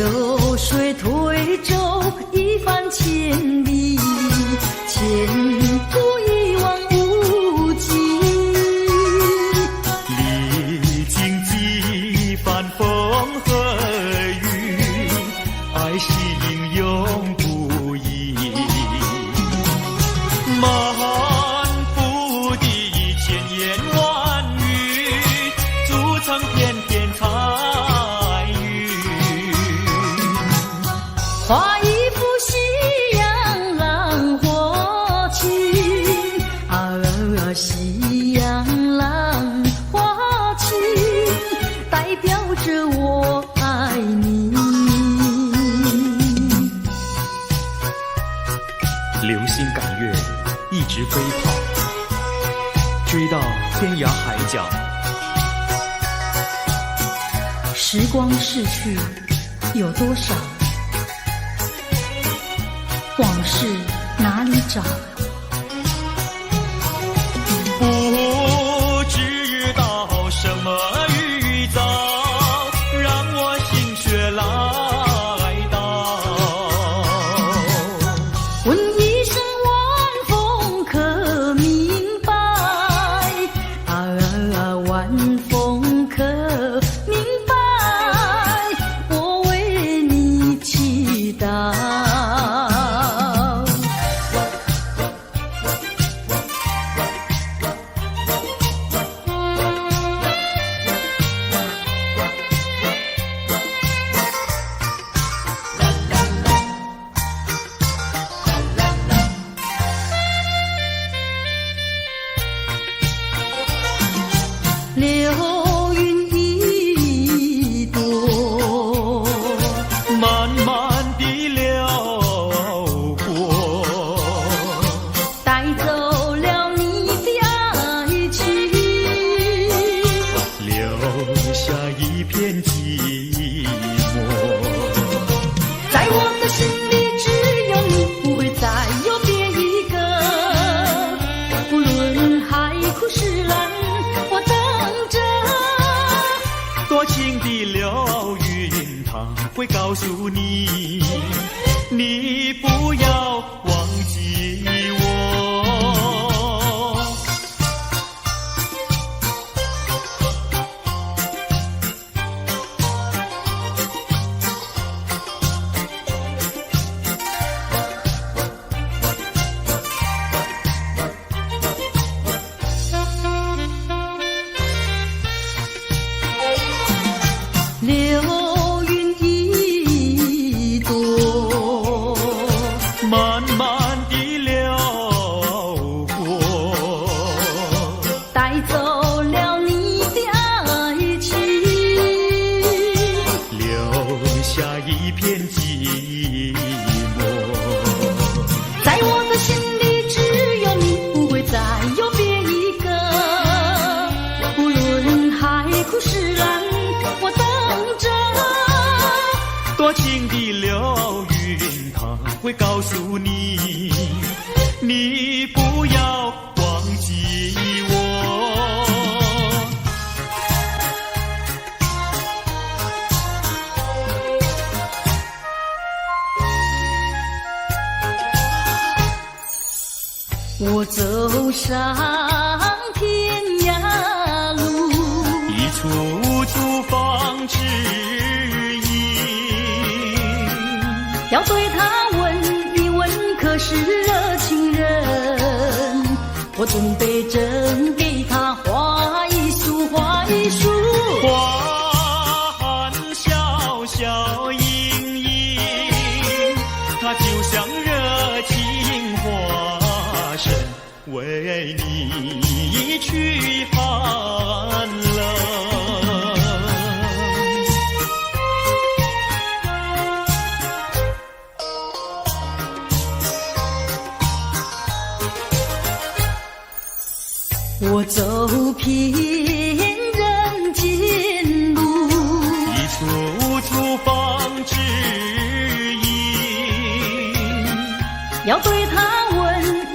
流水推舟一番千里，前途一望无际。历经几番风和雨，爱是英勇不移。满腹的千言万语，筑成片片彩云。画一幅夕阳浪花情，夕阳浪花情，代表着我爱你。流星赶月，一直飞跑，追到天涯海角。时光逝去有多少？往事哪里找？不知道什么预兆，让我心血来到。问一声晚风可明白？晚风可明白？我为你祈祷。流云一朵，慢慢地流过，带走了你的爱情，留下一片寂寞。在我的心里只有你，不会再有别一个。无论海枯石烂，我等着。多情的流云，它会告诉你，你不要忘记我。流云一朵，慢慢地流过，带走了你的爱情，留下一片寂寞。在我的心里只有你，不会再有别一个。无论海枯石烂，我等着。多情的流云，它会告诉你，你不要忘记我。我走上天涯路，一处处放指引，要对他问一问，可是热情人？我准备真给他画一束，画一束。花含笑笑盈盈，它就像热情化身，为你去寒冷。我走遍人间路，一处处放指引，要对他问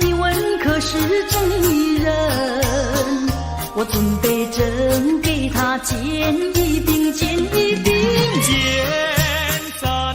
一问，可是真一人？我准备真给他见一饼，见一饼。剑在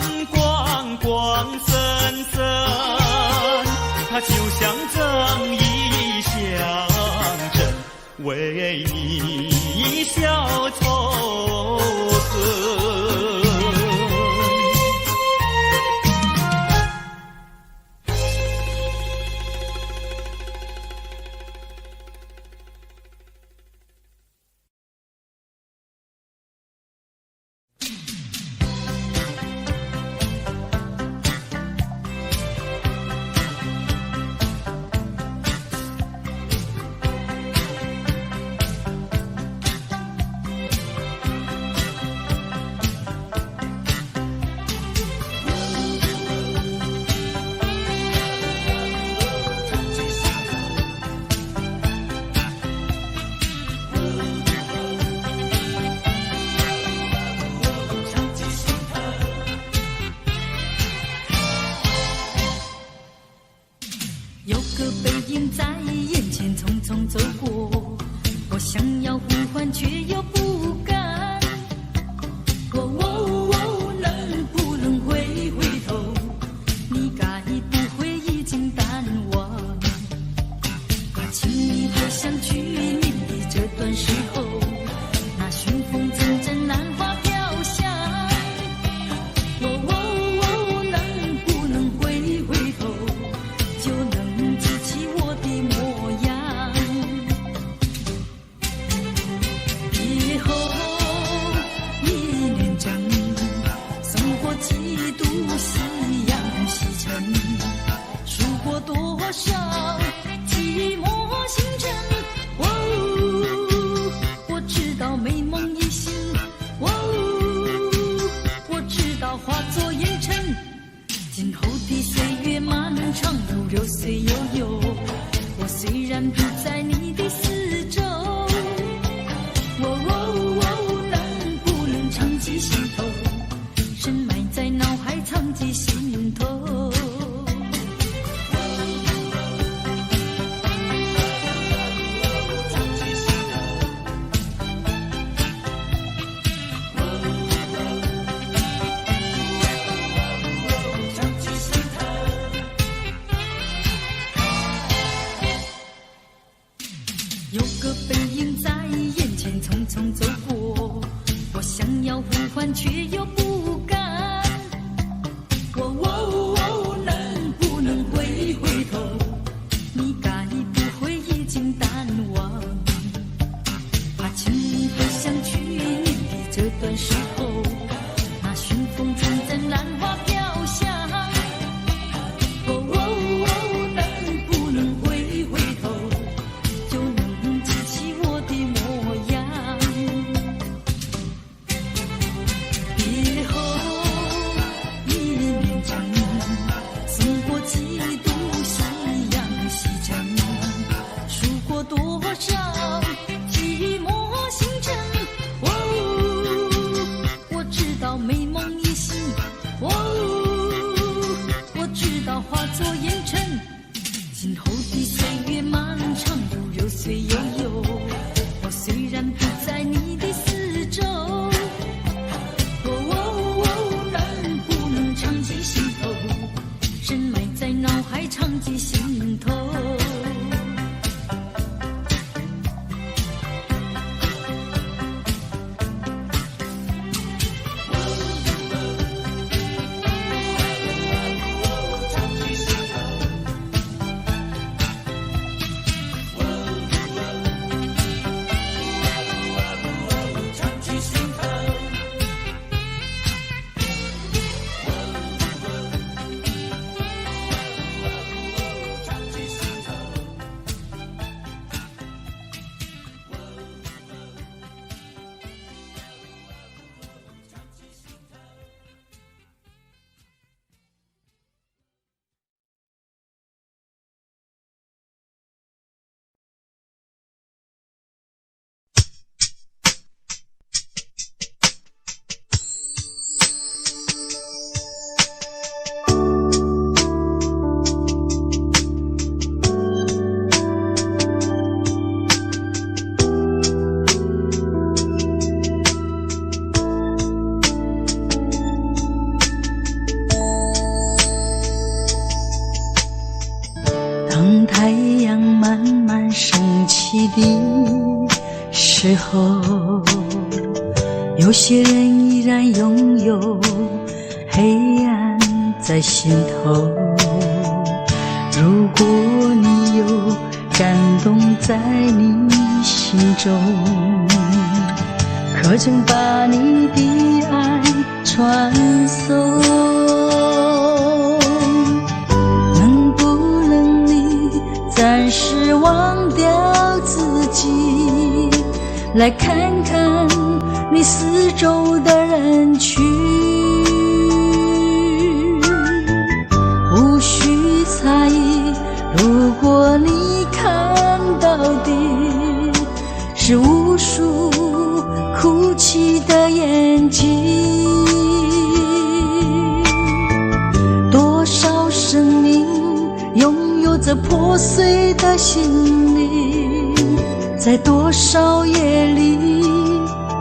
作烟尘。今后的岁月漫长如流水悠悠，我虽然不在你的四周，能不能长记心头，深埋在脑海藏记心头。有个背影在眼前匆匆走过，我想要呼唤却又不敢。能不能回头？你该不会已经淡忘？怕轻易回想去年的这段时候，那寻风中的兰花飘香。能不能回头？就能记起我的模样。别后一念成，送过几度夕阳西沉，数过多少寂寞星辰。我知道美梦已醒，我知道化作烟尘。今后的岁月漫长如流水悠悠，我虽然不在你的四周，能不能长记心头，深埋在脑海长记心头。当太阳慢慢升起的时候，有些人依然拥有黑暗在心头。如果你有感动在你心中，可曾把你的爱传送？暂时忘掉自己，来看看你四周的人群，无需猜疑。如果你看到的是无数哭泣的眼睛，多少生命拥有着破碎的心灵，在多少夜里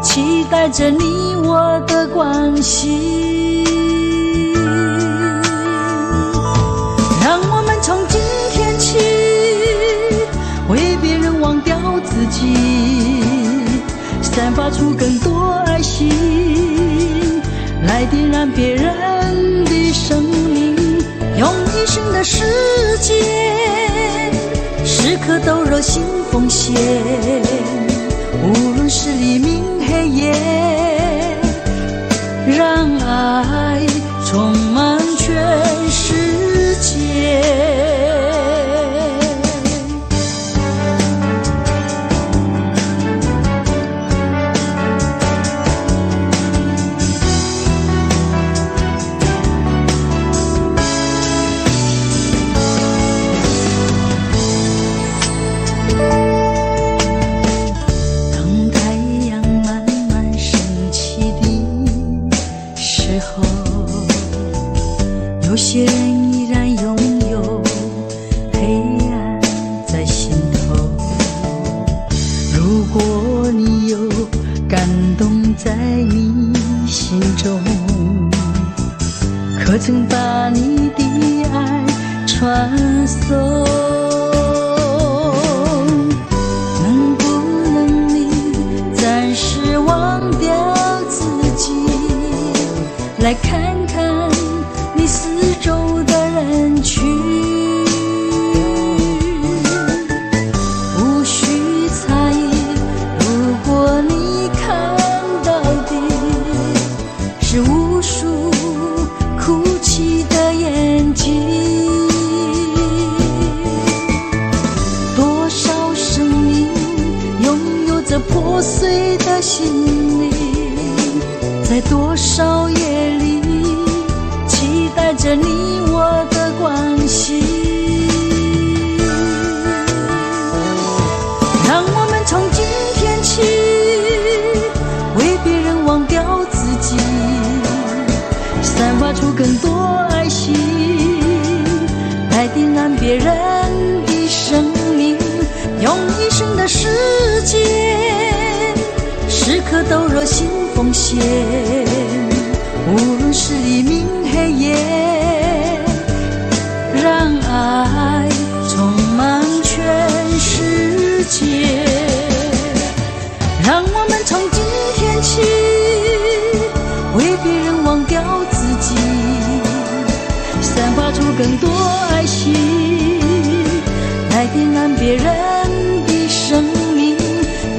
期待着你我的关系。让我们从今天起为别人忘掉自己，散发出更多爱心，来点燃别人的生命，用一生的时间，时刻都热心奉献，无论是黎明黑夜，让爱充满全世界。有些人依然拥有黑暗在心头。如果你有感动在你心中，可曾把你的爱传送？能不能你暂时忘掉自己，来看看你四周的人群？无需猜疑，如果你看到的是无数哭泣的眼睛，多少生命拥有着破碎的心灵，在多少夜里期待着你我的关系。让我们从今天起为别人忘掉自己，散发出更多爱心，来点燃别人的生命，用一生的时间时刻都热心奉献，无论是黎明黑夜，让爱充满全世界。让我们从今天起为别人忘掉自己，散发出更多爱心，来点燃别人的生命，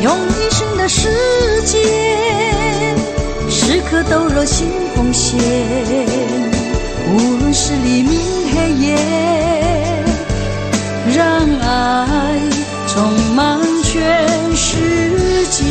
用一生的时间时刻都热心奉献，无论是黎明黑夜，让爱充满全世界。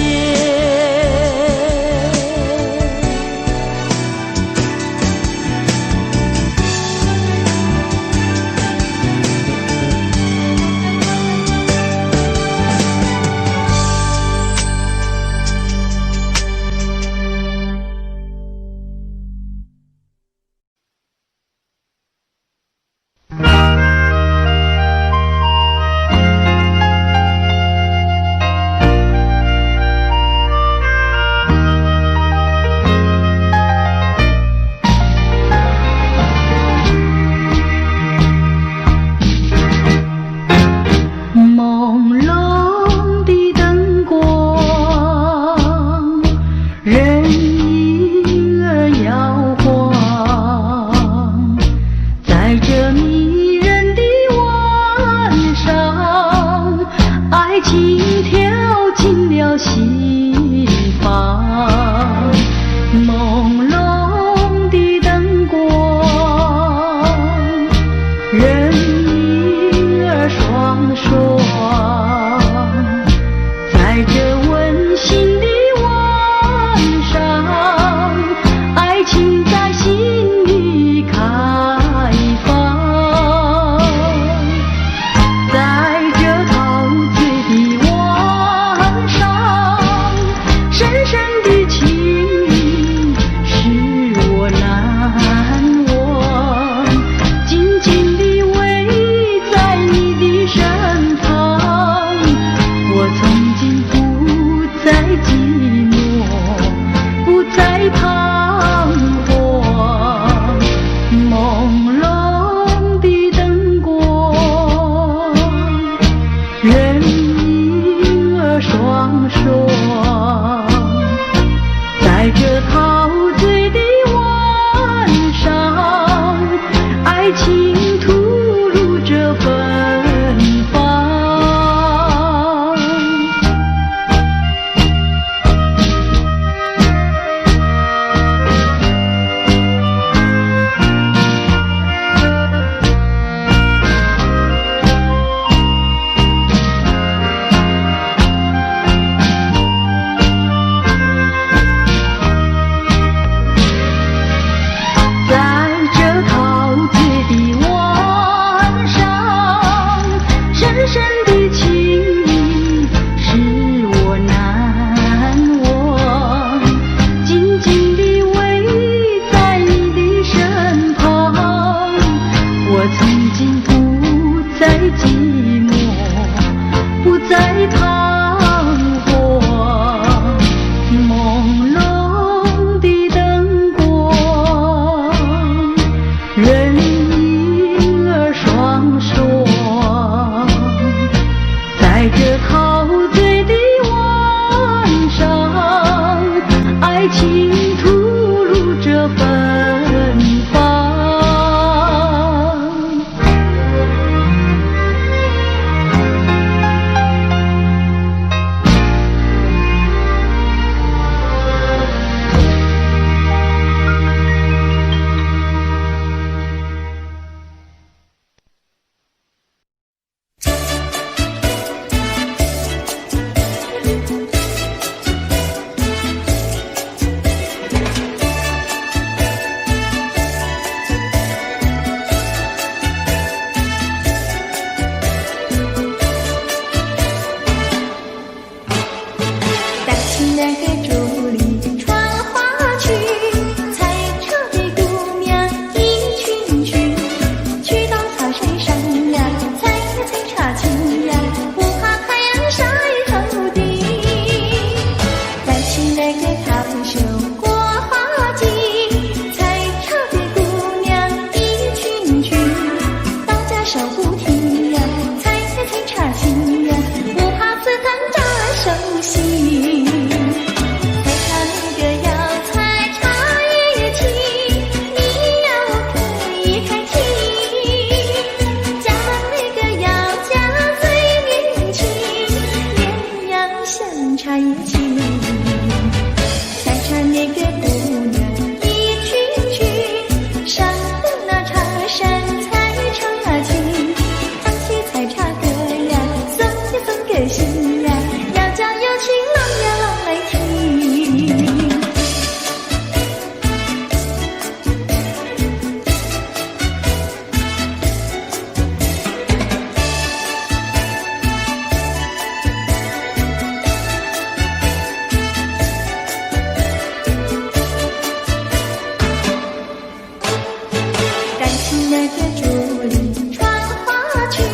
起那个竹林穿花裙，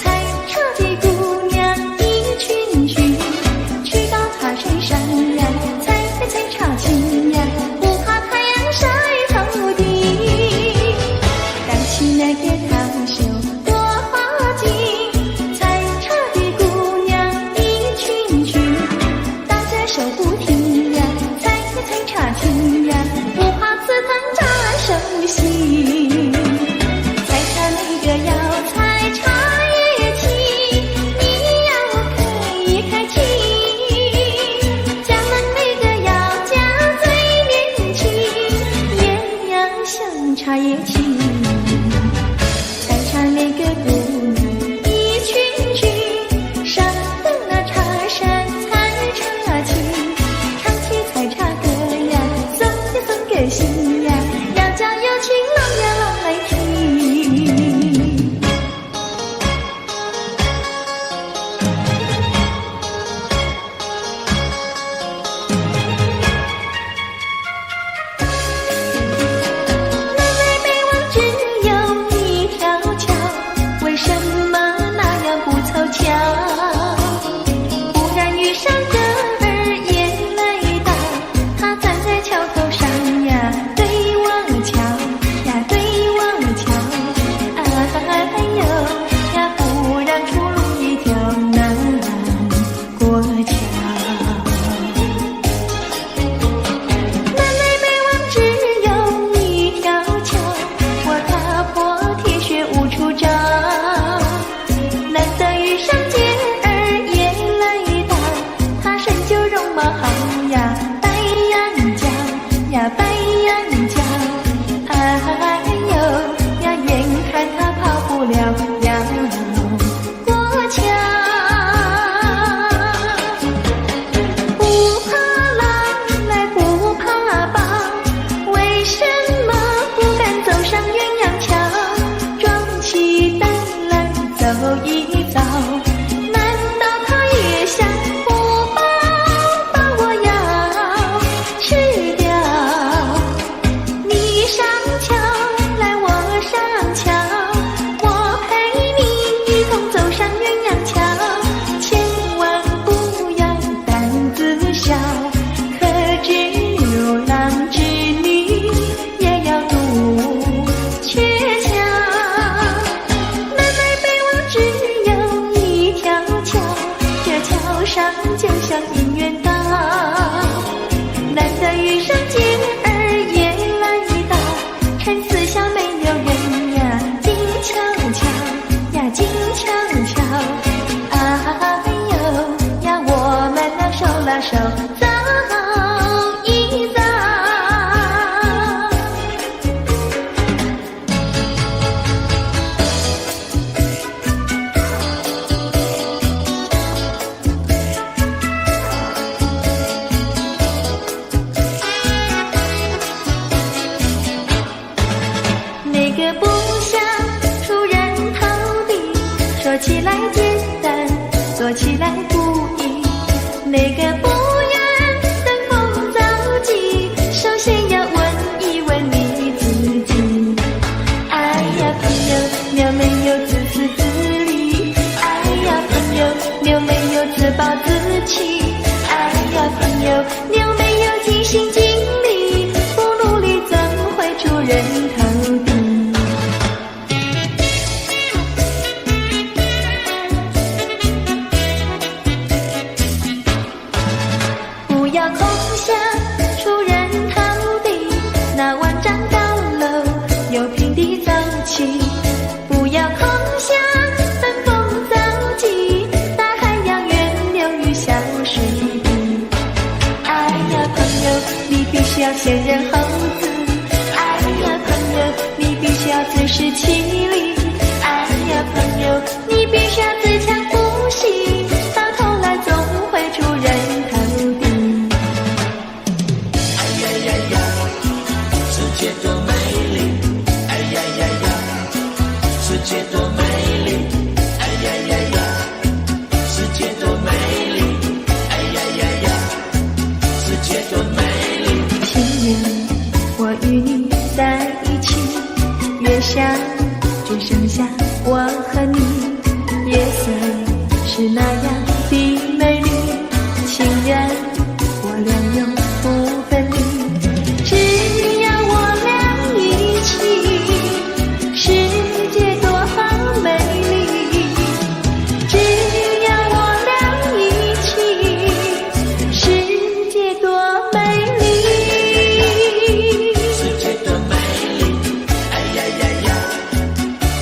采茶的姑娘一群群，去到茶水上呀，采茶青呀，不怕太阳晒头顶。荡起那个桃袖多花茎，采茶的姑娘一群群，大家手不停呀，采茶青呀，不怕刺疼扎手心。采茶那个要采茶叶青，你要开青。家门那个要家最年轻，也要像茶叶青。采茶那个姑娘一群群，上登那茶山采茶青，唱起采茶歌呀，送给心呀，要叫有情郎呀郎来听。南北北望只有一条桥，为什么那样不凑巧？忽然遇上这儿也来到，他站在桥头上呀，对我瞧呀，对我瞧，哎呦呀，不让出路一条难过桥。南北北望只有一条桥，我踏破铁鞋无处找。难得遇上姐儿也来到，她身就容貌好呀，白羊角呀，白羊角，哎呦呀，眼看她跑不了要过桥。不怕狼来不怕豹，为什么不敢走上鸳鸯桥？壮起胆来走一遭，难道他也想不把我要吃掉？你上桥来我上桥，我陪你一同走上鸳鸯桥，千万不要胆子小，可知牛郎织女也要渡鹊桥。南北北望只有一条桥，这桥上就像姻缘道。难得遇上姐儿也来到，趁四下没有人呀，静悄悄呀，静悄悄，哎呦呀，我们俩手拉手走一走。那个不想出人头地，说起来简单，做起来不易。那个不愿登峰造极，首先要问一问你自己。哎呀朋友，你有没有自私自利？哎呀朋友，你有没有自暴自弃？哎呀朋友，你有没有尽心尽力？不努力怎会出人头地？不要空想出人头地，那万丈高楼由平地走起。不要空想登峰造极，大海洋源流于小水滴。哎呀朋友，你必须要先人后子。哎呀朋友，你必须要自食其力。哎呀朋友，你必须要自强不息，到头来总会出人头地。哎呀呀呀，世界多美丽！哎呀呀呀，世界多美丽！哎呀呀呀，世界多美丽！哎呀呀呀，世界多美丽！情人，我与你在一起，月下上只剩下我和你，夜色是那样的美丽，情人我俩永不分离。只要我俩一起，世界多好美丽。只要我俩一起，世界多美丽。世界多美丽，哎呀呀呀，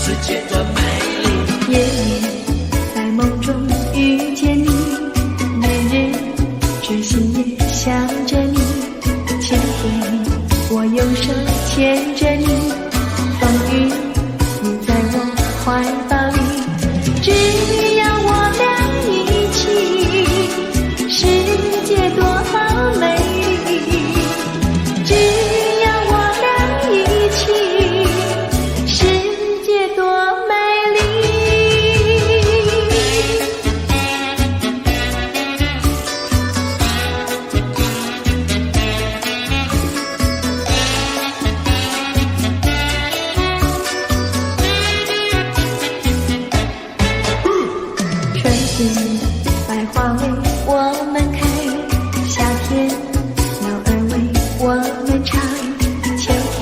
世界多美丽。夜里在梦中遇见你，年日知心也想着你。前天我用手牵着你，风雨你在我怀抱里。只要我俩一起，世界多好美丽。只要我俩一起，世界多美丽。春天百花为我们开，夏天鸟儿为我们唱，秋天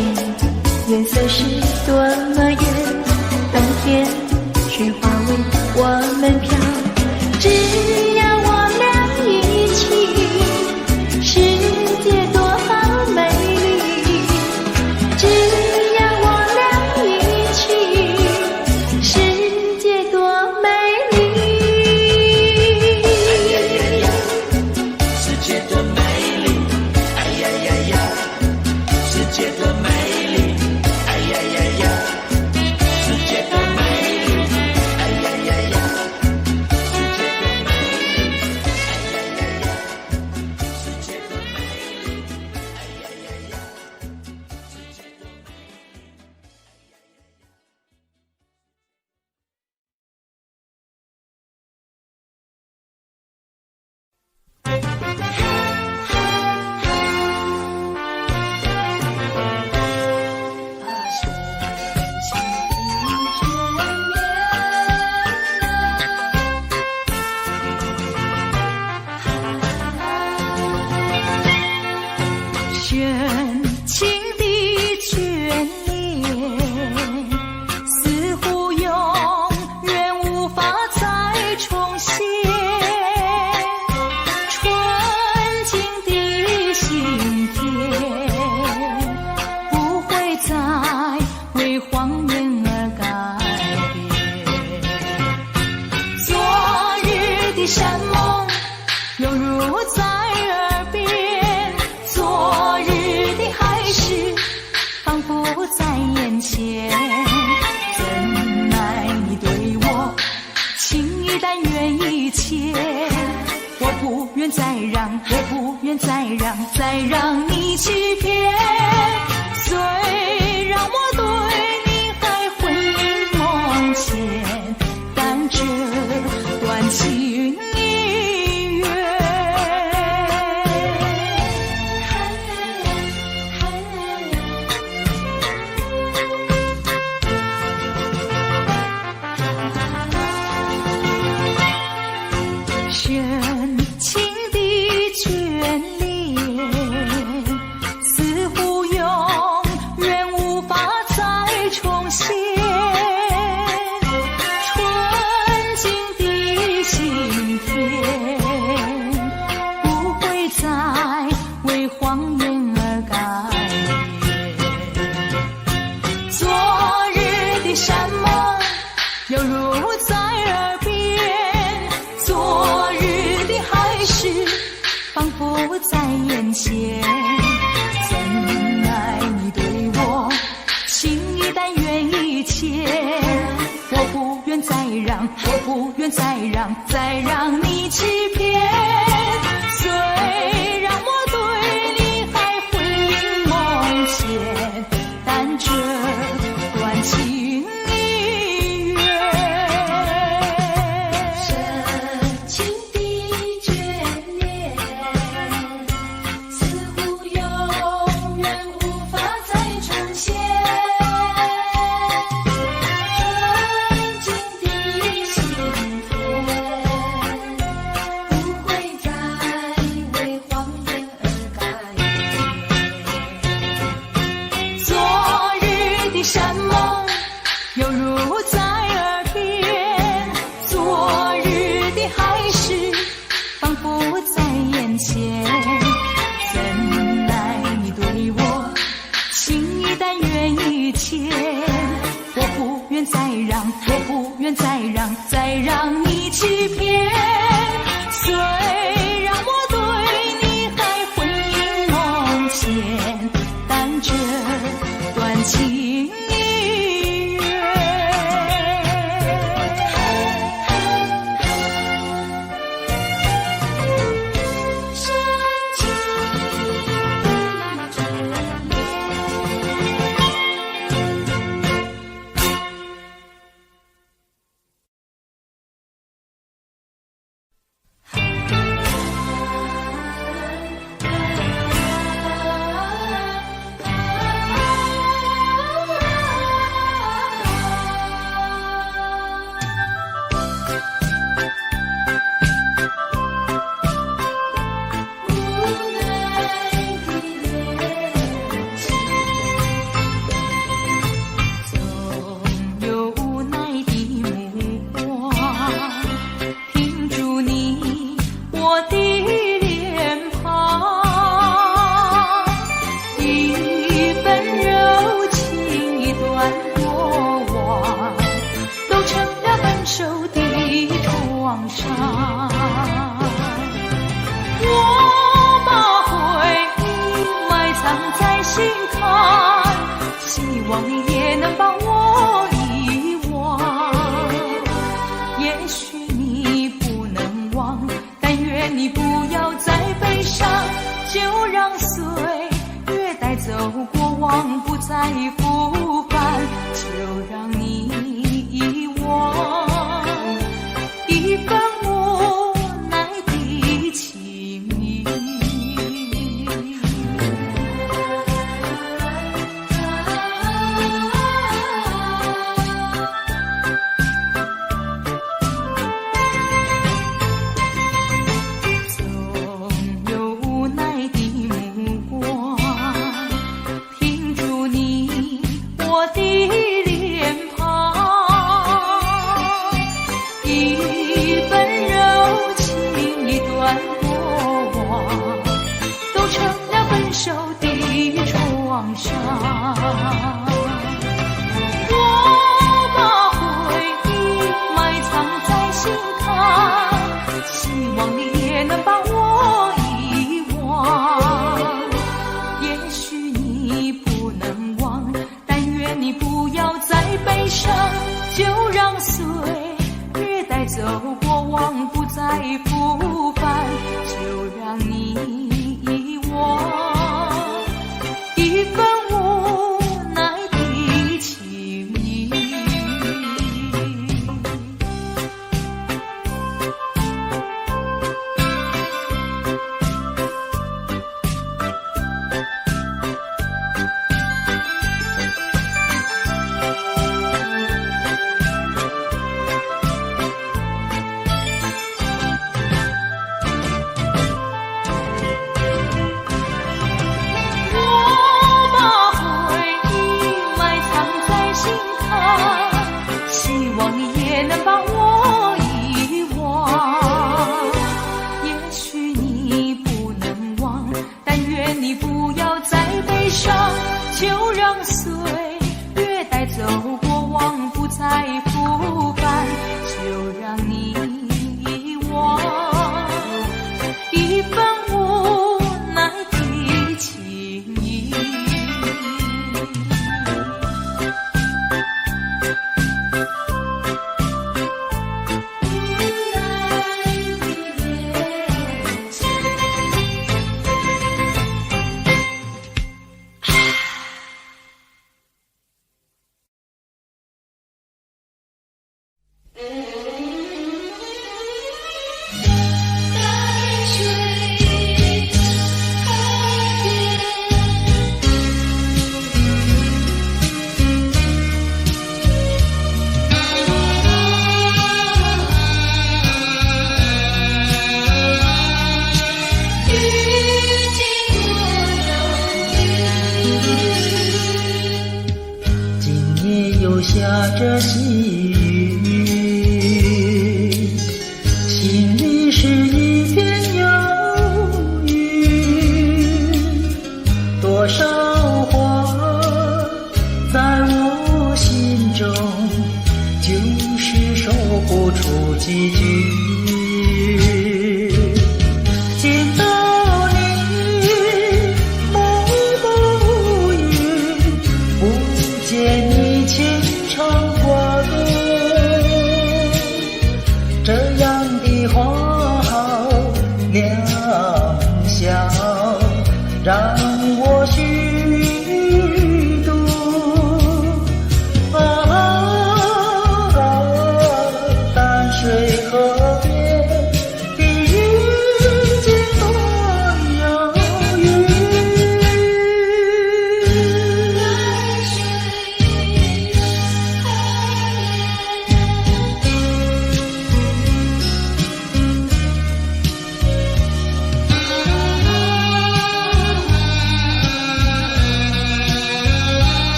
月色是多么圆，冬天雪花为我们飘。只要我俩一起，世界多好美丽。只要我俩一起，世界多美丽。世界多美丽，哎呀呀呀，世界多美丽，哎呀呀呀，世界多美丽，哎呀呀呀，世界多美丽，再让你欺骗。虽然我对你还魂萦梦牵，但这段情已远。深情的眷恋，似乎永远无法再重现。纯净的心田，不会再为谎言而改变。昨日的山盟犹如在耳边，昨日的海誓仿佛在眼前。怎奈你对我情一旦愿意牵，我不愿再让，我不愿再让，再让你欺骗。虽然我对你还魂萦梦牵，但这段情已远。深情的眷恋，似乎永远无法再重现。梦犹如在耳边，昨日的海市仿佛在眼前。怎奈你对我情意但愿一牵，我不愿再让，我不愿再让，再让你欺骗。虽然我对你还魂萦梦牵，但这段情已远。深情这下着细雨，心里是一片忧郁。多少话在我心中，就是说不出几句。见到你梦不语，不见你牵肠挂肚，这样的话好良宵，让我虚度。淡水河边的遇见多遥远。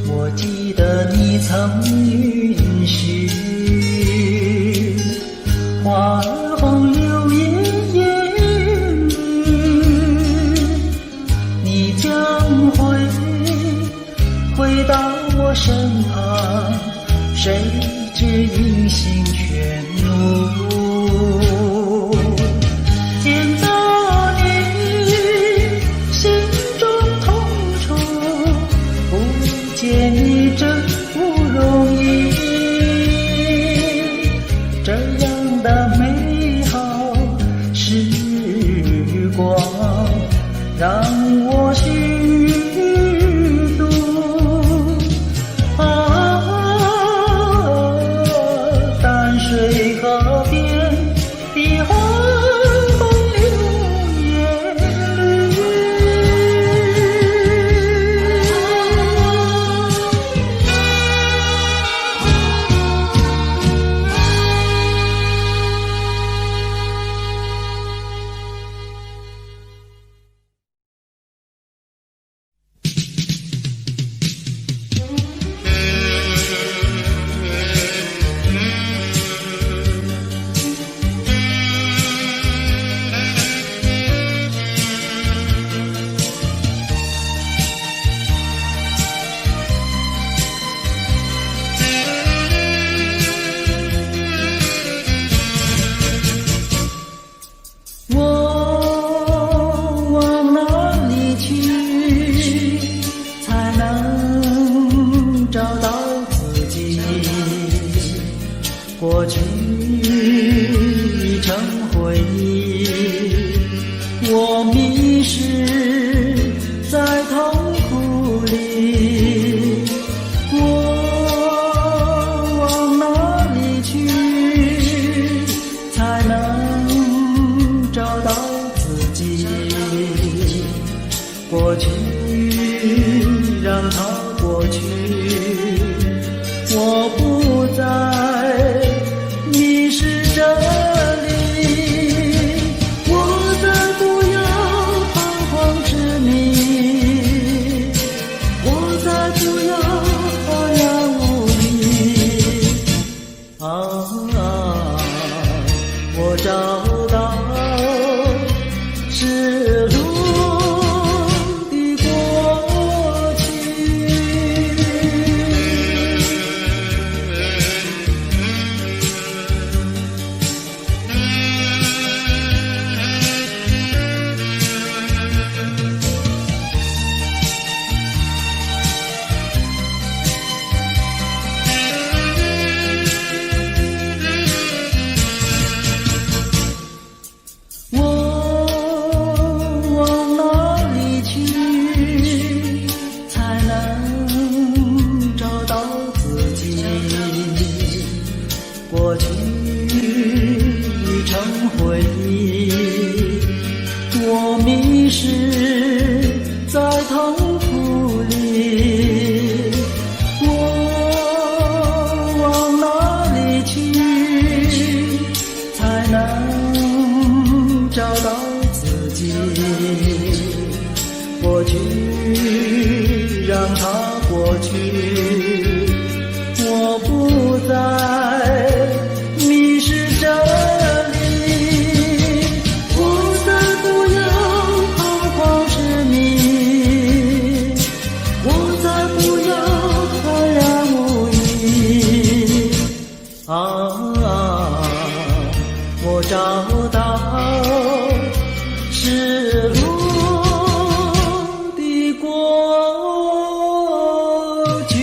我记得你曾允许花儿红柳艳艳绿，你将回到我身旁，谁知音信全无。见到你心中痛楚，不见你真不容易，这样的美好时光让我虚度。淡水河边的花红柳艳绿。我往哪里去，才能找到自己？过去已成回忆，我迷失在痛苦里。我往哪里去，才能找到自己？过去让它过去，我不再迷失这里，我再不要彷徨执迷，我再不要花言无语。我找到失落的过去。我往过去让它过去，我不再迷失这里，我再不要彷徨痴迷，我再不要坦然无疑啊，我找到失落的过去。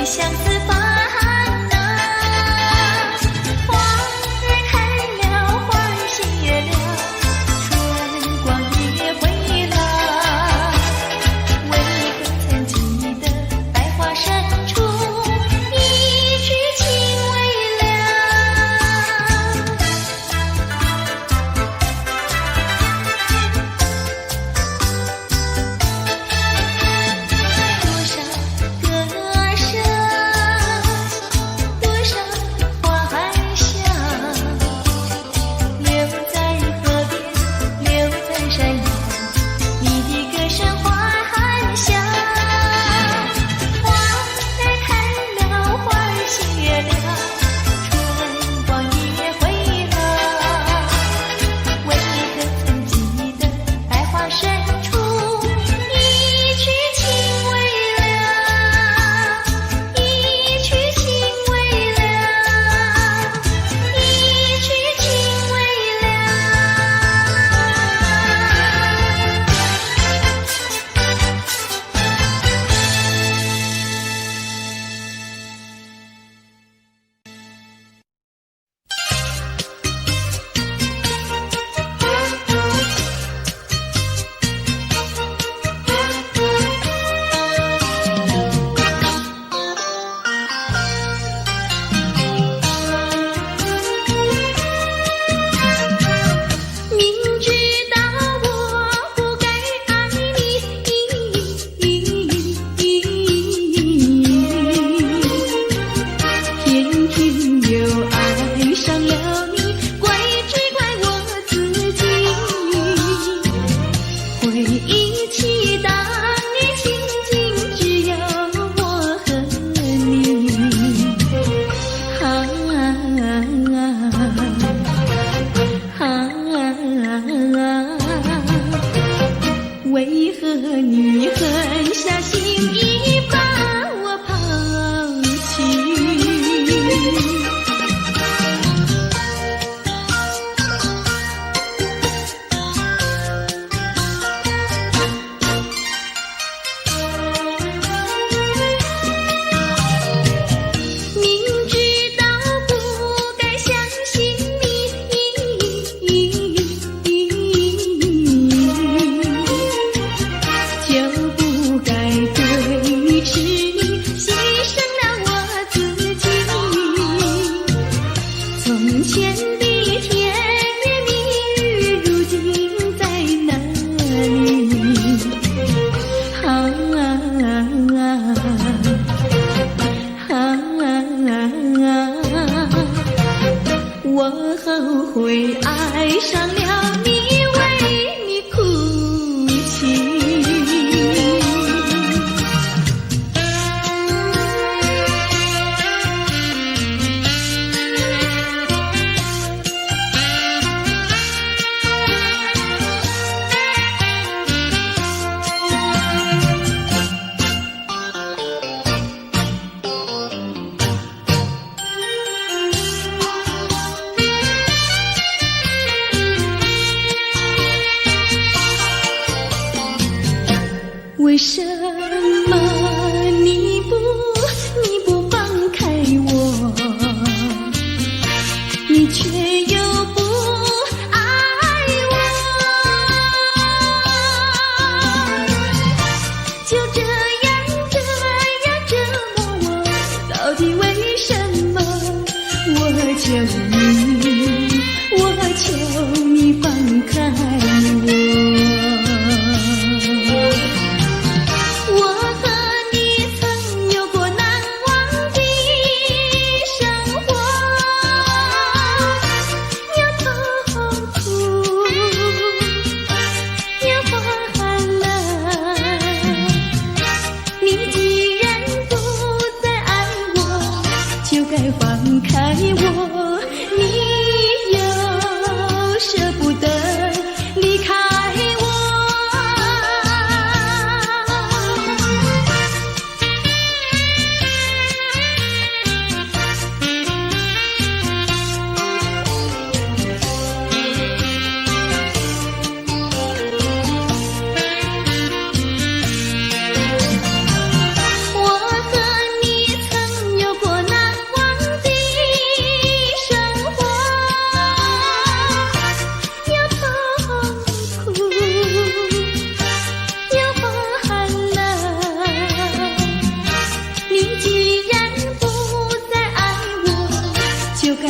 相思烦恼。花儿开了，花儿谢了，春光也回了。为何曾记得百花深处一曲情未了？多少歌声，多少花香，留在河边，留在山腰，你的歌声还响。花儿开了，花儿谢了，春光也回了。为何曾记得百花深处一曲情未了，一曲情未了，一曲情未了。明知道我不该爱你，偏偏又爱上了你，怪只怪我自己。回忆起当年情景，只有我和你。为何你狠下心意把我抛弃？明知道不该相信你，就不该对视你，牺牲了我自己。从前的甜言蜜语，如今在哪里？我后悔爱上了你，为你哭泣。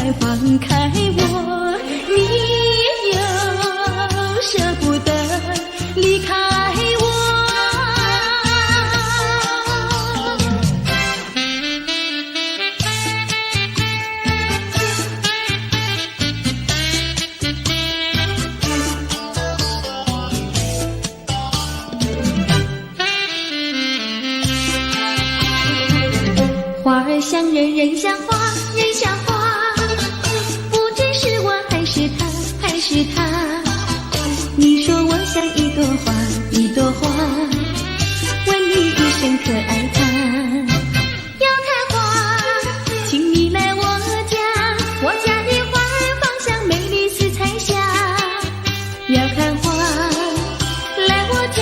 快放开我，你又舍不得离开我。花儿像人，人像花，人像花，不知是我还是他，还是他。你说我像一朵花，一朵花，问你一声可爱它。要看花，请你来我家，我家的花儿芳香美丽似彩霞。要看花，来我家，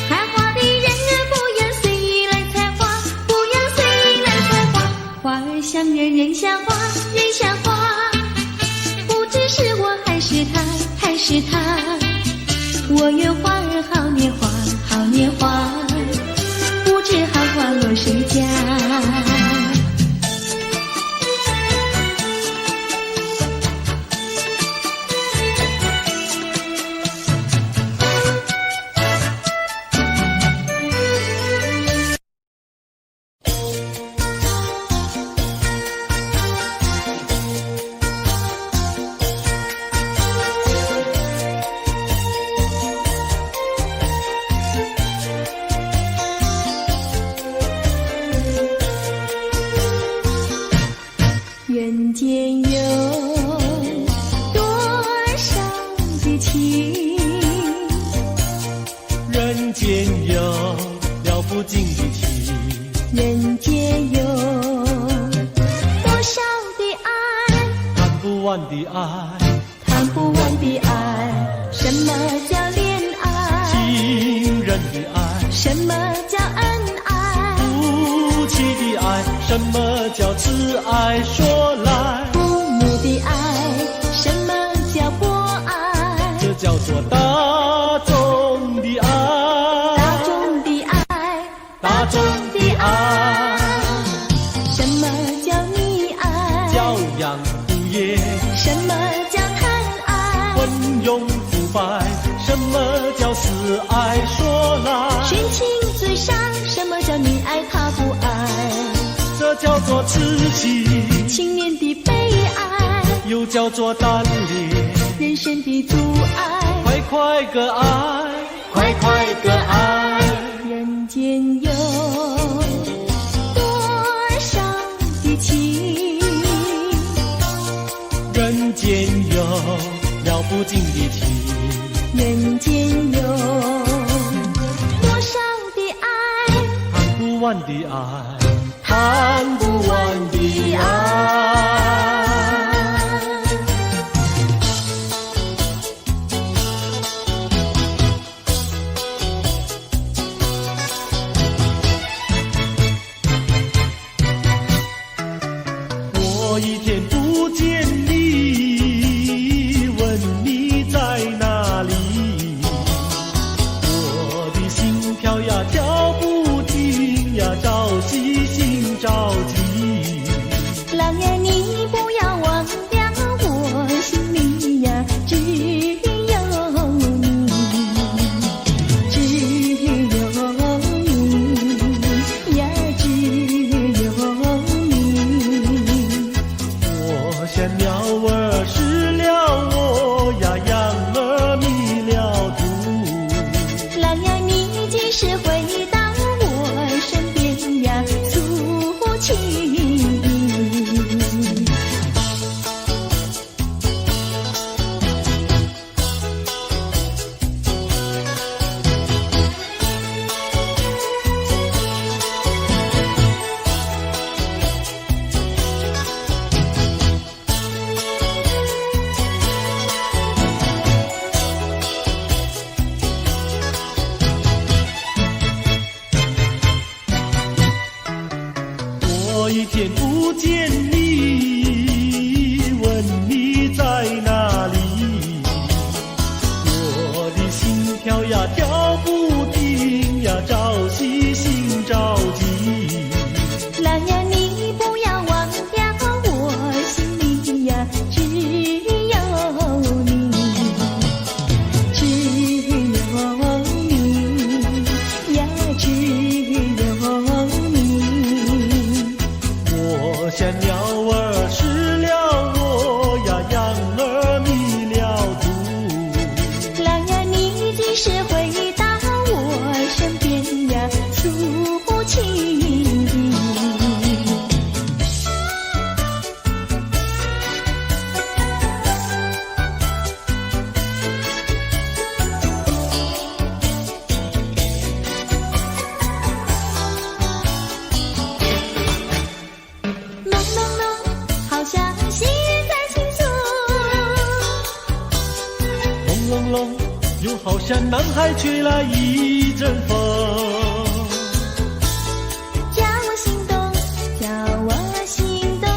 看花的人儿不要随意来采花，不要随意来采花。花儿像人，人像花，人像花，不知是我还是他，还是他。我愿花儿好年华，好年华，不知好花落谁家。人间有多少的情，人间有了不尽的情，人间有多少的爱，谈不完的爱，谈不完的爱。什么叫恋爱？情人的爱，什么叫恩爱？夫妻的爱，什么叫慈爱？说来，父母的爱，什么叫博爱？这叫做大众的爱，大众的爱，大众的爱，什么叫溺爱？教养不严，什么叫贪爱？昏庸腐败，什么叫私爱？说来，寻情最伤，什么叫你爱他不爱？这叫做痴情，青年的悲哀，又叫做单恋，人生的阻碍。快快个爱，快快个爱。人间有多少的情，人间有了不尽的情，人间有多少的爱，谈不完的爱，谈不完的爱。我一天不见你，问你在哪里，我的心跳呀跳不停呀，着急心着急。郎呀，你不要忘掉我心里呀，只有你，只有你呀，只有你。我像鸟儿失了窝呀，羊儿迷了途。郎呀，你几时回到我身边呀，诉情意。我一天不见你，问你在哪里，我的心跳呀跳不停呀，着急心着急。郎呀，你不要忘掉我心像南海吹来一阵风。叫我心动，叫我心动。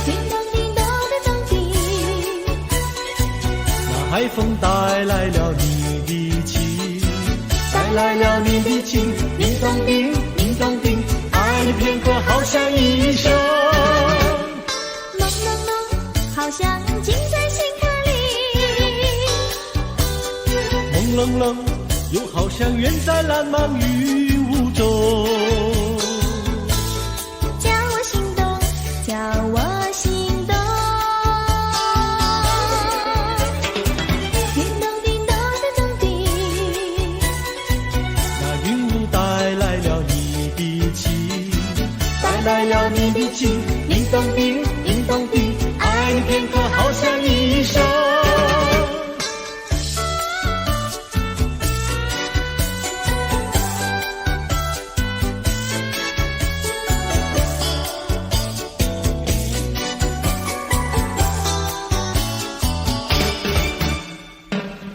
叮咚叮咚的咚叮，那海风带来了你的情，带来了你的情，叮咚叮，叮咚叮，爱你片刻好像一生。朦朦胧，好像近在心坎里。朦胧胧，又好像远在蓝茫云雾中。叫我心动，叫我心动。叮咚叮咚的咚叮，那云雾带来了你的情，带来了你的情，叮咚叮，叮咚叮，爱你片刻好像一生。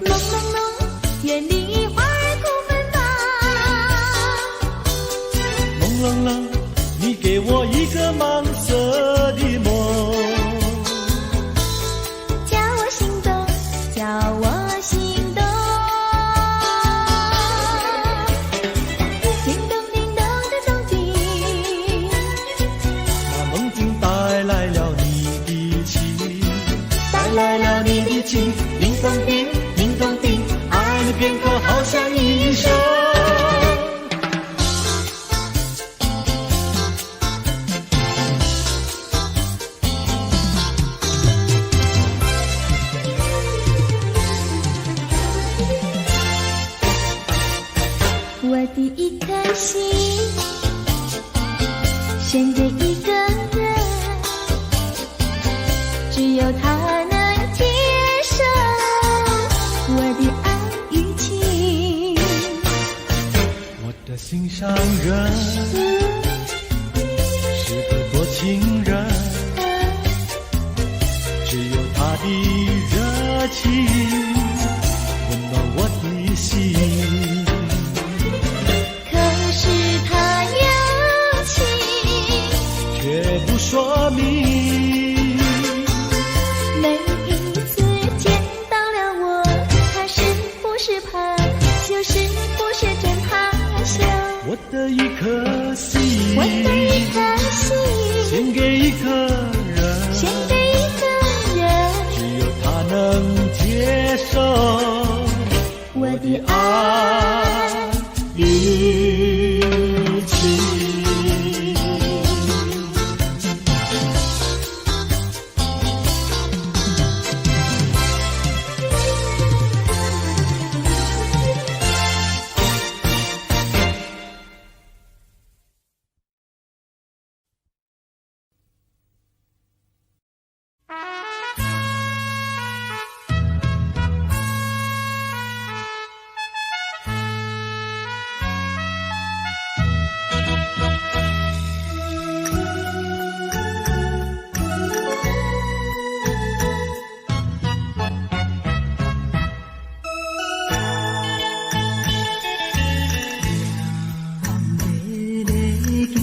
朦朦胧，远离花儿吐芬芳。朦胧胧，你给我一个盲色的梦。叫我心动，叫我心动。叮咚叮咚的咚叮，那梦境带来了你的情，带来了你的情，叮咚叮，叮咚叮，爱你片刻好像一生。我的一颗心献给一个人，只有他能接受我的爱与情。我的心上人是个多情人，只有他的热情温暖我的心。可是他有情，却不说明，每一次见到了我，他是不是怕，就是不是真怕羞。我的一颗心，我的一颗心献给一个人，献给一个人，只有他能接受我的爱与情。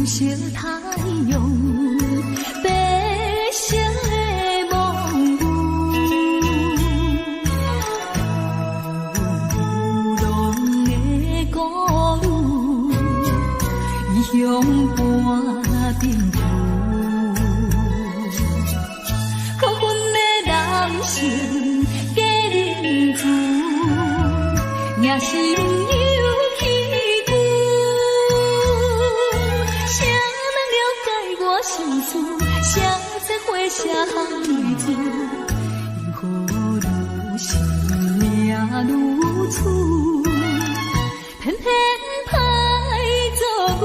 小太阳，白色的梦舞，浪的歌路，异乡伴冰雨，可阮的人生加忍住，也是有起久。谁能了解我心事？谁在花下行字？因何愈想命愈苦，偏偏歹做牛。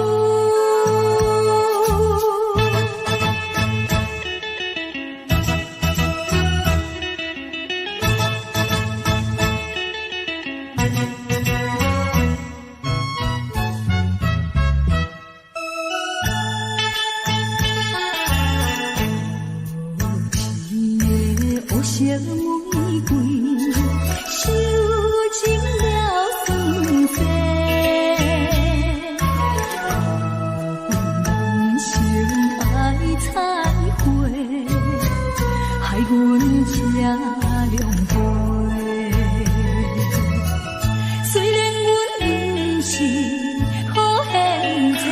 是好现济，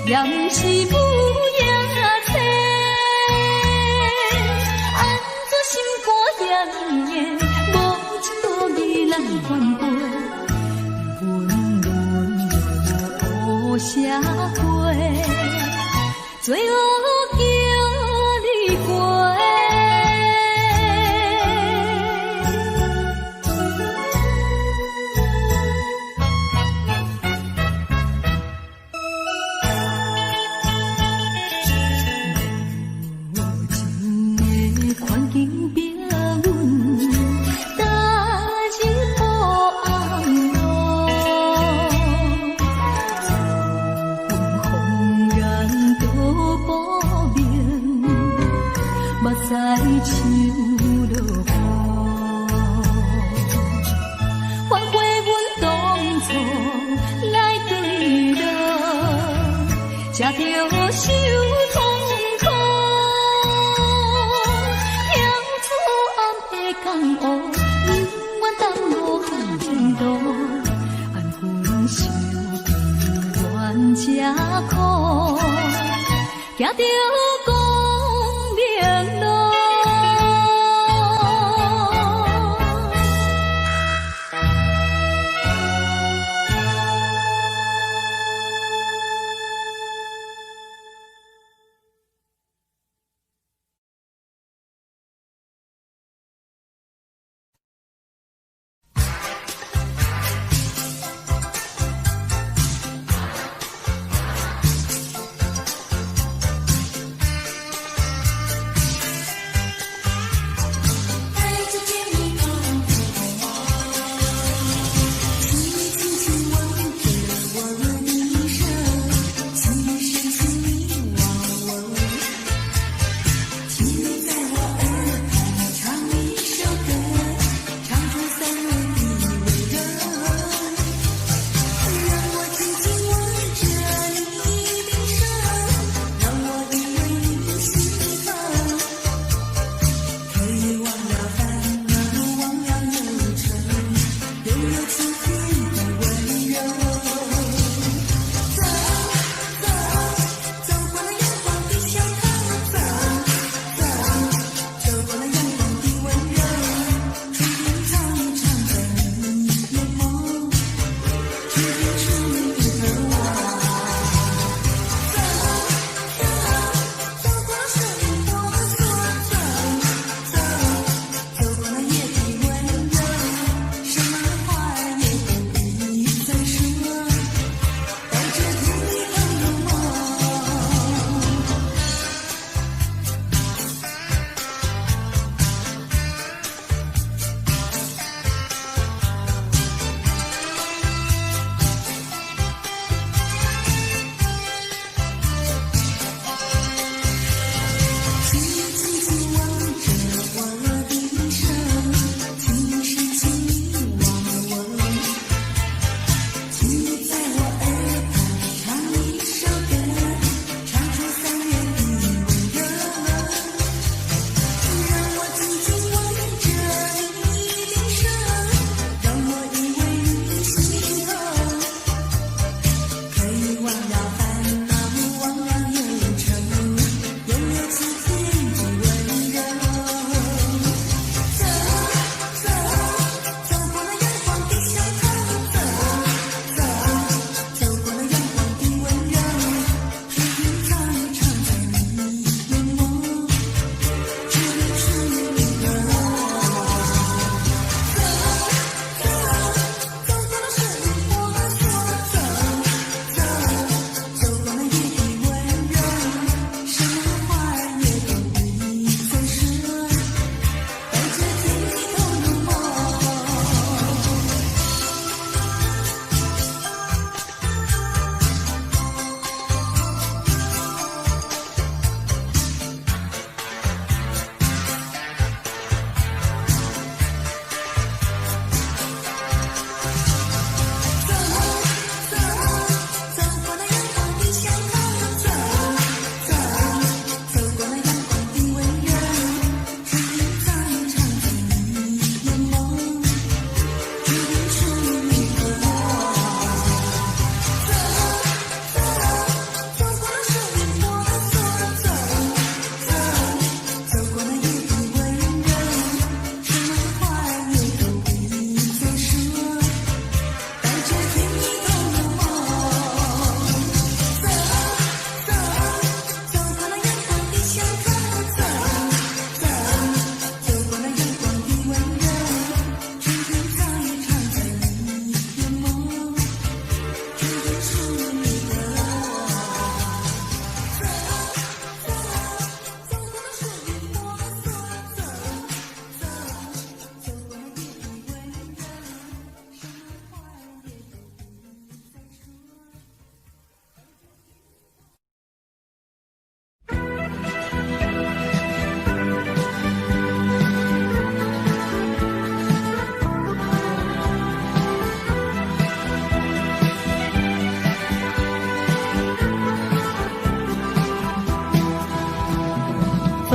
也毋是有影切。安怎心肝嫌厌，无一道义人反背，温润的乌社会，最后叫你过。在秋落雨，还回阮当初来对路，才着受痛苦。跳出暗的江湖，永远等无限前途。安分守己，愿吃苦，行着光明路。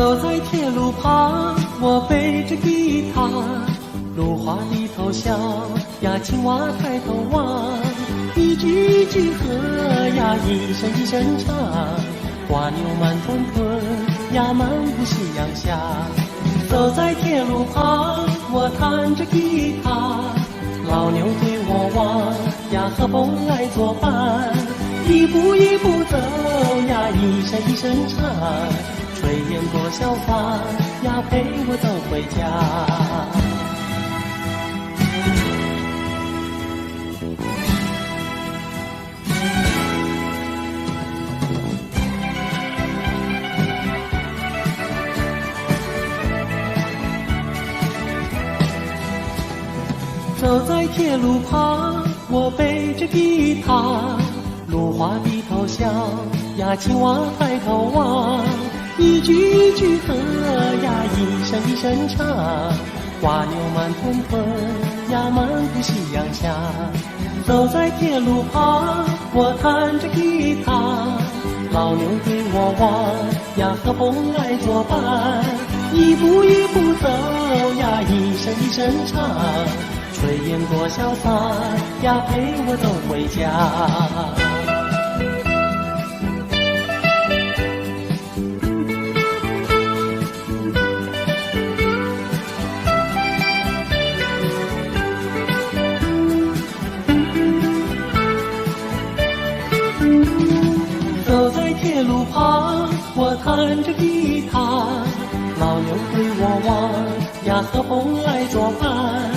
走在铁路旁，我背着吉他，芦花低头笑呀，青蛙抬头望，一句一句和呀，一声一声唱，蜗牛慢吞吞呀，漫步夕阳下。走在铁路旁，我弹着吉他，老牛对我望呀，和风来作伴，一步一步走呀，一声一声唱，炊烟多潇洒呀，陪我走回家。走在铁路旁，我背着吉他，芦花低头笑呀，青蛙抬头望，一句一句和呀，一声一声唱，蜗牛慢吞吞呀，漫步夕阳下。走在铁路旁，我弹着吉他，老牛对我望呀，和风来作伴，一步一步走呀，一声一声唱，炊烟多潇洒呀，陪我走回家。走在铁路旁，我弹着吉他，老牛对我望呀，和风来作伴，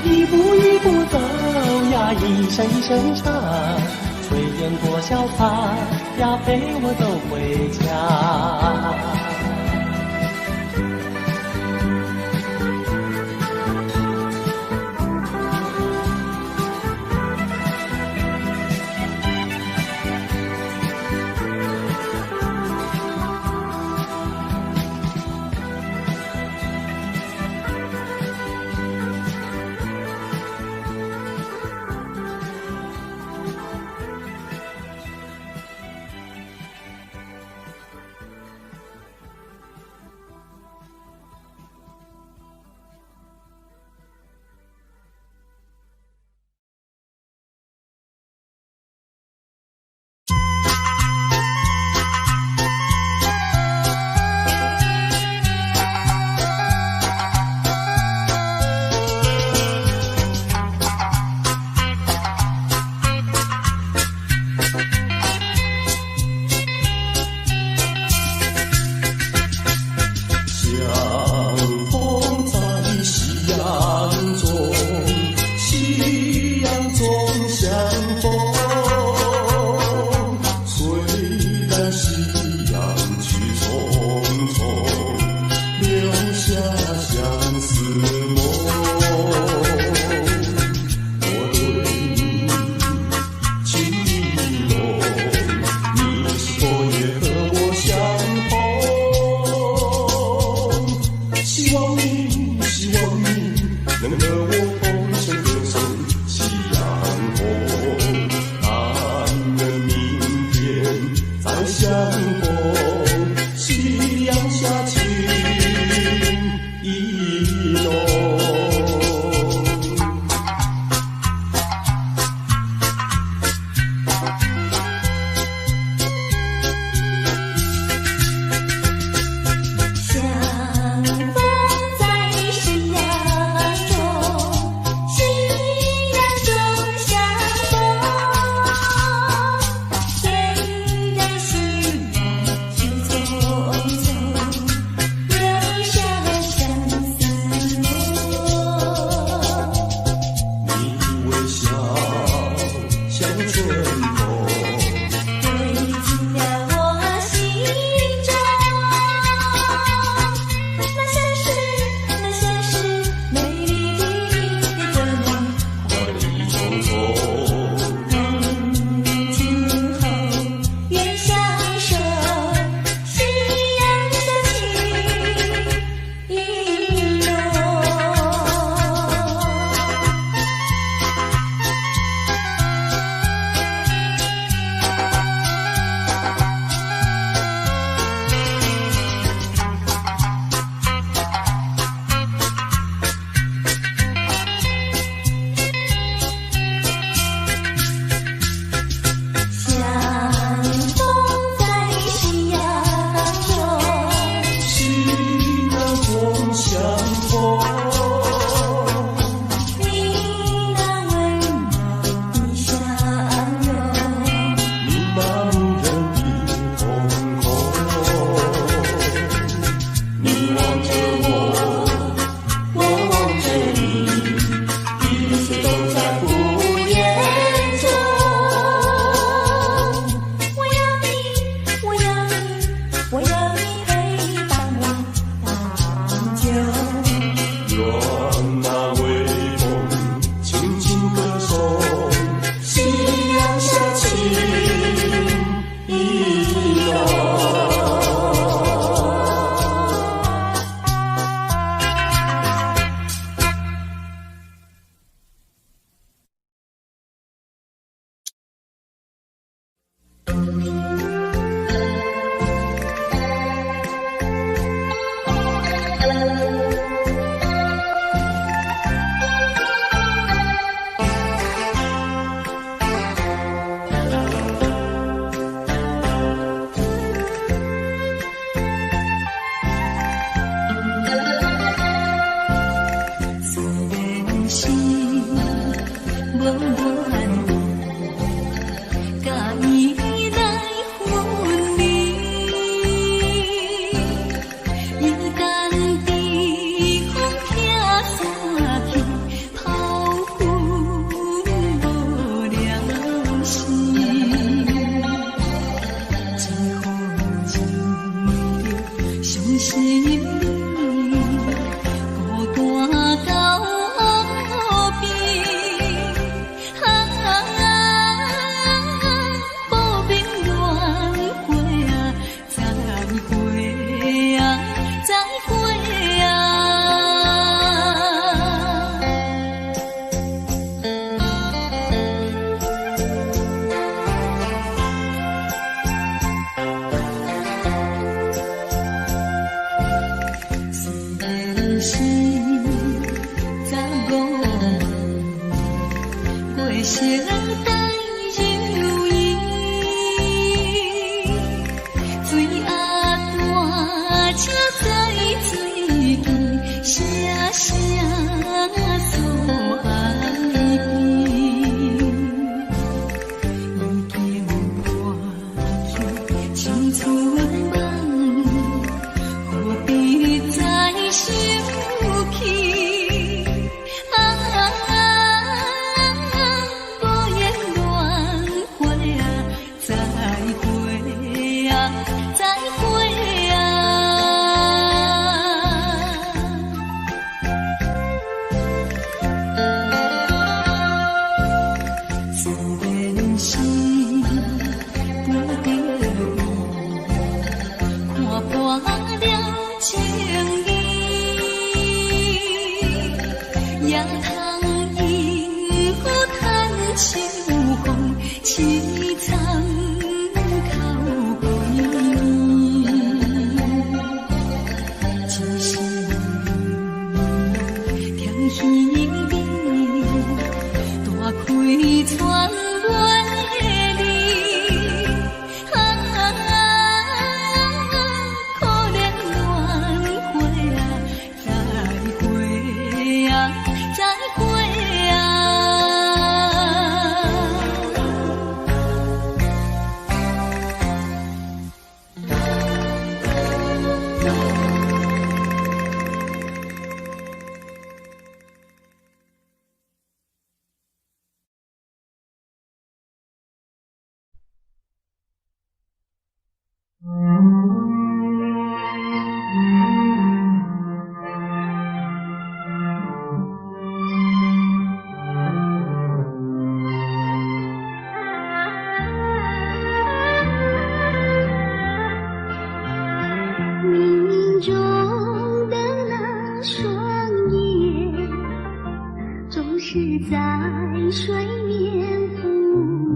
一步一步走呀，一声一声唱，炊烟多潇洒呀，陪我走回家。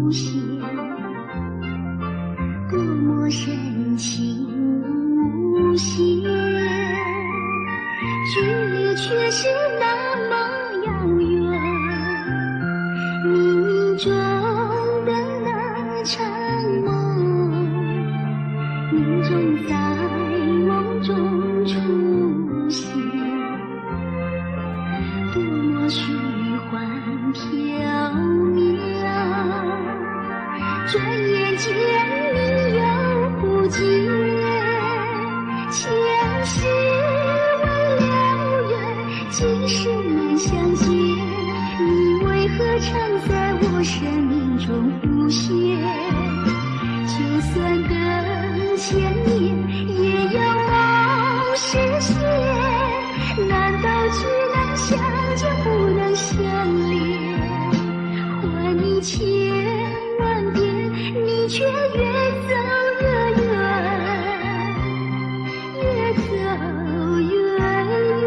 无限，多么深情无限，距离却是那么遥远。冥冥中的那场梦，命中在梦中出现，多么虚幻缥缈，转眼间你又不见。前世未了缘，今生难相见，你为何常在我生命中浮现？就算等千年，也要梦实现。难道只能相见不能相恋？换你千万遍，你却越走越远，越走越远。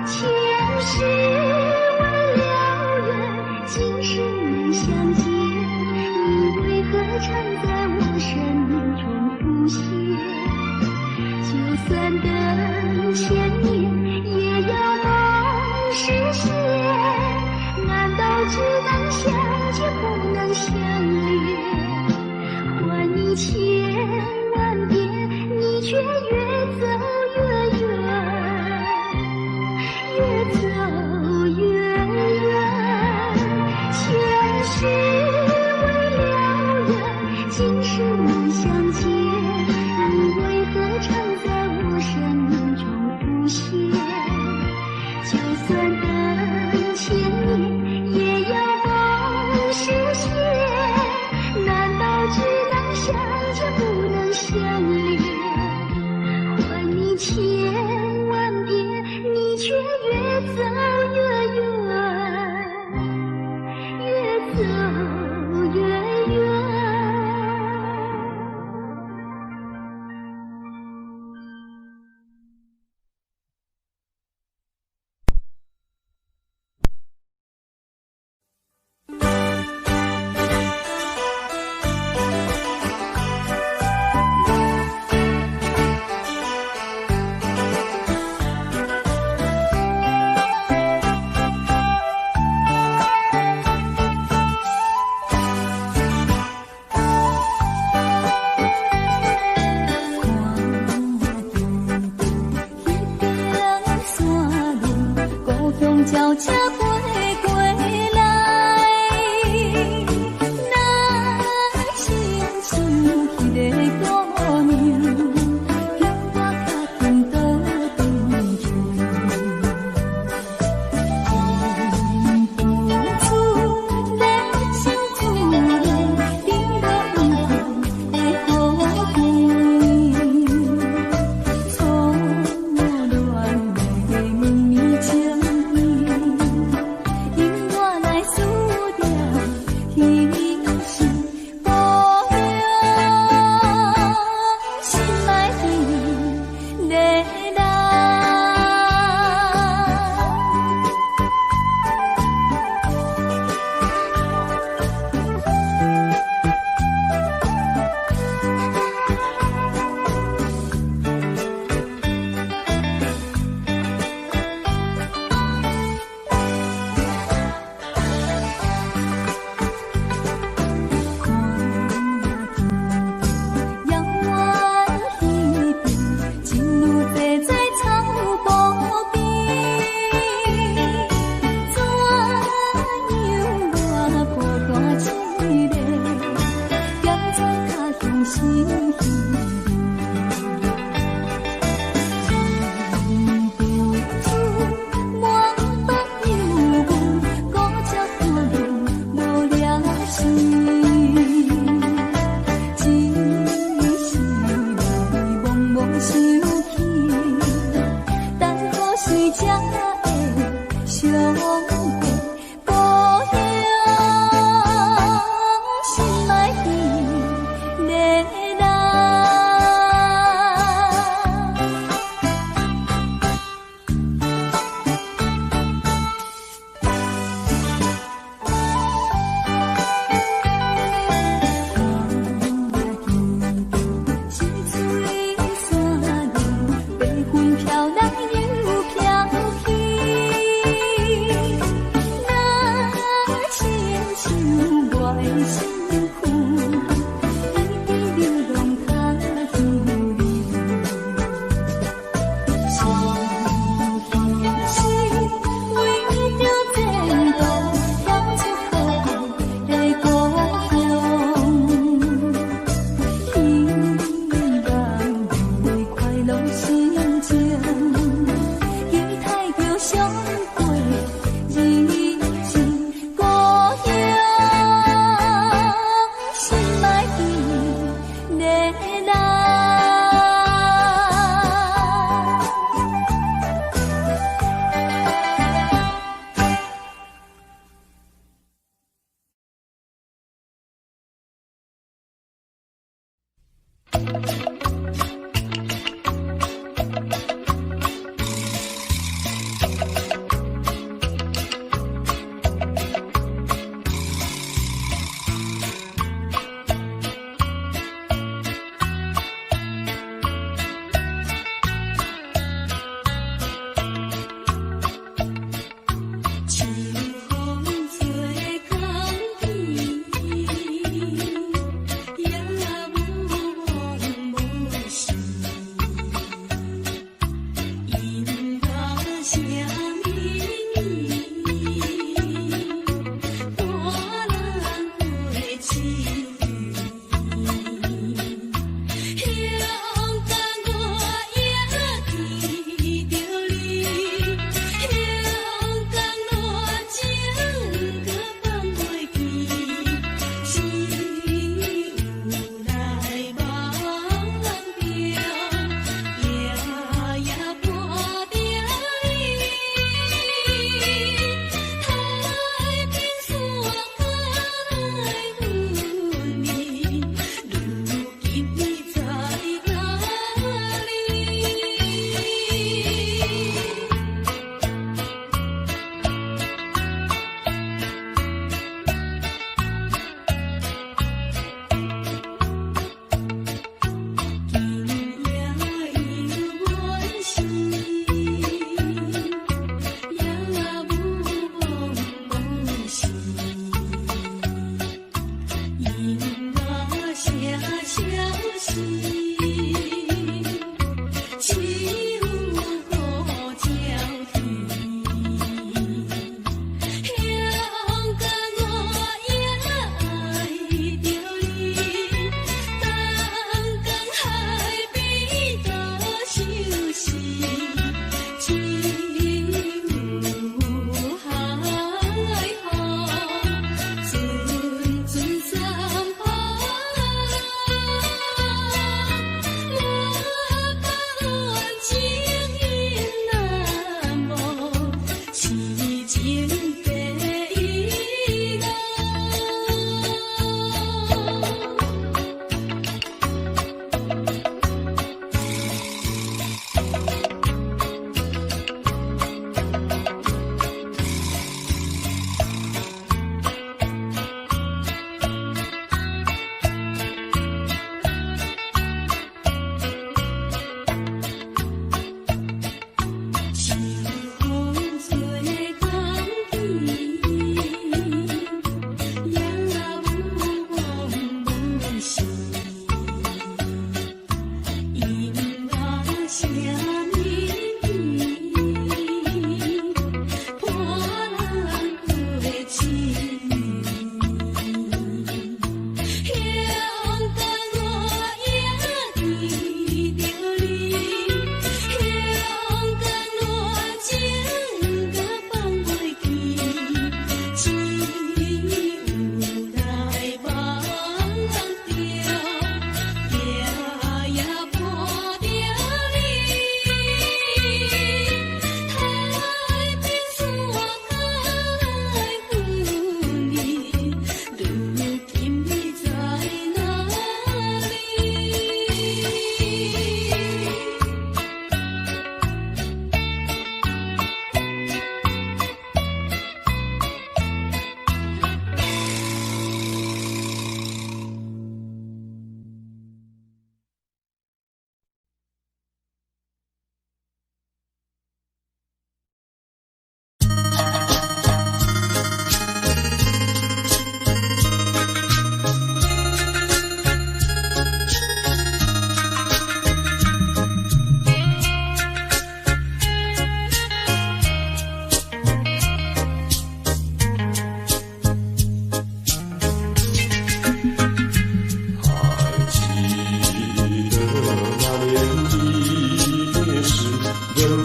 前世未了缘，今生难相见，你为何常在我生命中浮现？就算等千年，也要梦实现。难道只能相见不能相恋？换你千万遍，你却越走越远，越走越远。前世未了缘，今生难相见，你为何常在我生命中浮现？就算等千年，也要梦实现。难道只能相见不能相恋？换你千万遍，你却越走越远，越走越远。叫车飞过来，那亲像迄个姑娘，向我脚前倒转去。忍不住要想自恋，沉落雨风的雨天，错乱的绵绵情。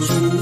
处。